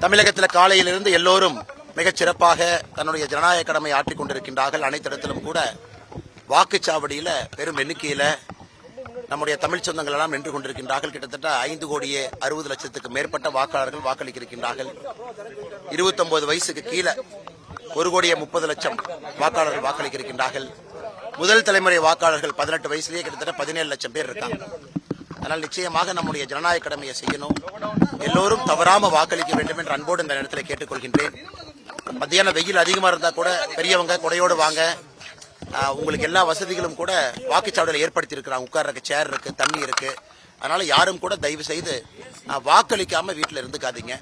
தமிழகத்தில் காலையிலிருந்து எல்லோரும் மிகச் சிறப்பாக தன்னுடைய ஜனநாயக கடமை ஆற்றிக் கொண்டிருக்கின்றார்கள். அனைத்து இடத்திலும் கூட வாக்குச்சாவடியில பெரும் எண்ணிக்கையில நம்முடைய தமிழ் சொந்தங்கள் எல்லாம் நின்று கொண்டிருக்கின்றார்கள். கிட்டத்தட்ட 5,60,00,000 மேற்பட்ட வாக்காளர்கள் வாக்களிக்கின்றார்கள். 29 வயசுக்கு கீழே 1,30,00,000 வாக்காளர்கள் வாக்களிக்கின்றார்கள். முதல் தலைமுறை வாக்காளர்கள் 18 வயசுலேயே கிட்டத்தட்ட 17 லட்சம் பேர் இருக்காங்க. அதனால் நிச்சயமாக நம்முடைய ஜனநாயக கடமையை செய்யணும். எல்லோரும் தவறாம வாக்களிக்க வேண்டும் என்று அன்போடு இந்த நேரத்தில் கேட்டுக்கொள்கின்றேன். மத்தியான வெயில் அதிகமா இருந்தா கூட பெரியவங்க கொடையோடு வாங்க. உங்களுக்கு எல்லா வசதிகளும் கூட வாக்குச்சாவடியில் ஏற்படுத்தி இருக்கிறாங்க. உட்கார்றதுக்கு சேர் இருக்கு, தண்ணி இருக்கு. அதனால யாரும் கூட தயவு செய்து வாக்களிக்காம வீட்டில் இருந்துக்காதீங்க.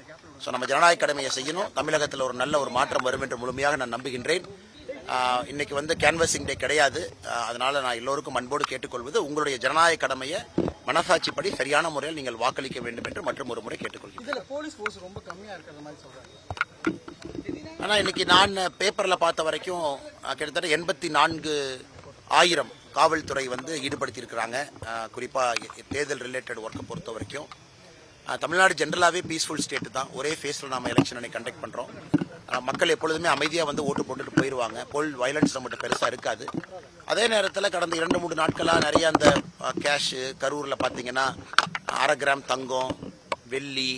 ஸோ நம்ம ஜனநாயக கடமையை செய்யணும். தமிழகத்தில் ஒரு நல்ல ஒரு மாற்றம் வரும் என்று முழுமையாக நான் நம்புகின்றேன். இன்னைக்கு கேன்வசிங் டே கிடையாது. அதனால நான் எல்லோருக்கும் அன்போடு கேட்டுக்கொள்வது, உங்களுடைய ஜனநாயக கடமையை மனசாட்சிப்படி சரியான முறையில் நீங்கள் வாக்களிக்க வேண்டும் என்று மற்றும் ஒரு முறை கேட்டுக்கொள்கிறேன். ஆனா இன்னைக்கு நான் பேப்பர்ல பார்த்த வரைக்கும் கிட்டத்தட்ட 84,000 காவல்துறை ஈடுபடுத்தி இருக்கிறாங்க. குறிப்பா தேர்தல் ரிலேட்டட் ஒர்க்கை பொறுத்த வரைக்கும் தமிழ்நாடு ஜென்ரலாவே பீஸ்ஃபுல் ஸ்டேட் தான். ஒரே ஃபேஸ்ல நாம எலெக்ஷனை கண்டக்ட் பண்றோம். மக்கள் எப்பொழுதுமே அமைதியா ஓட்டு போட்டுட்டு போயிடுவாங்க. போல் வயலன்ஸ் நம்மகிட்ட பெருசா இருக்காது. அதே நேரத்தில் கடந்த 2-3 நாட்களாக நிறைய அந்த கேஷ் கரூரில் பார்த்தீங்கன்னா 1/2 கிராம் தங்கம், வெள்ளி,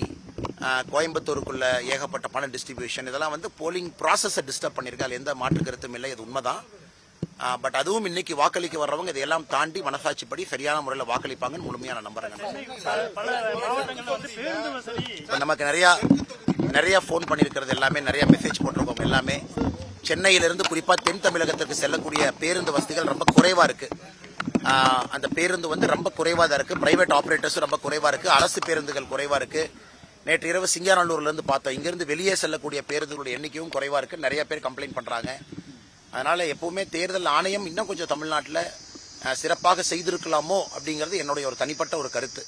கோயம்புத்தூருக்குள்ள ஏகப்பட்ட பண டிஸ்ட்ரிபியூஷன், இதெல்லாம் போலிங் ப்ராசஸை டிஸ்டர்ப் பண்ணியிருக்காங்க. எந்த மாற்று கருத்தும் இல்லை, இது உண்மைதான். பட் அதுவும் இன்னைக்கு வாக்களிக்க வர்றவங்க இதையெல்லாம் தாண்டி மனசாட்சிப்படி சரியான முறையில் வாக்களிப்பாங்கன்னு முழுமையான நம்புறேன். நமக்கு நிறைய போன் பண்ணியிருக்கிறது எல்லாமே, நிறைய மெசேஜ் போட்டிருக்கோம் எல்லாமே. சென்னையிலிருந்து குறிப்பா தென் தமிழகத்திற்கு செல்லக்கூடிய பேருந்து வசதிகள் ரொம்ப குறைவா இருக்கு. அந்த பேருந்து ரொம்ப குறைவா தான் இருக்கு. பிரைவேட் ஆபரேட்டர்ஸும் ரொம்ப குறைவா இருக்கு. அரசு பேருந்துகள் குறைவா இருக்கு. நேற்று இரவு சிங்காநல்லூர்ல இருந்து பார்த்தோம். இங்கிருந்து வெளியே செல்லக்கூடிய பேருந்துகளுடைய எண்ணிக்கையும் குறைவா இருக்கு. நிறைய பேர் கம்ப்ளைண்ட் பண்றாங்க. அதனால எப்பவுமே தேர்தல் ஆணையம் இன்னும் கொஞ்சம் தமிழ்நாட்டில் சிறப்பாக செய்திருக்கலாமோ அப்படிங்கிறது என்னுடைய ஒரு தனிப்பட்ட ஒரு கருத்து.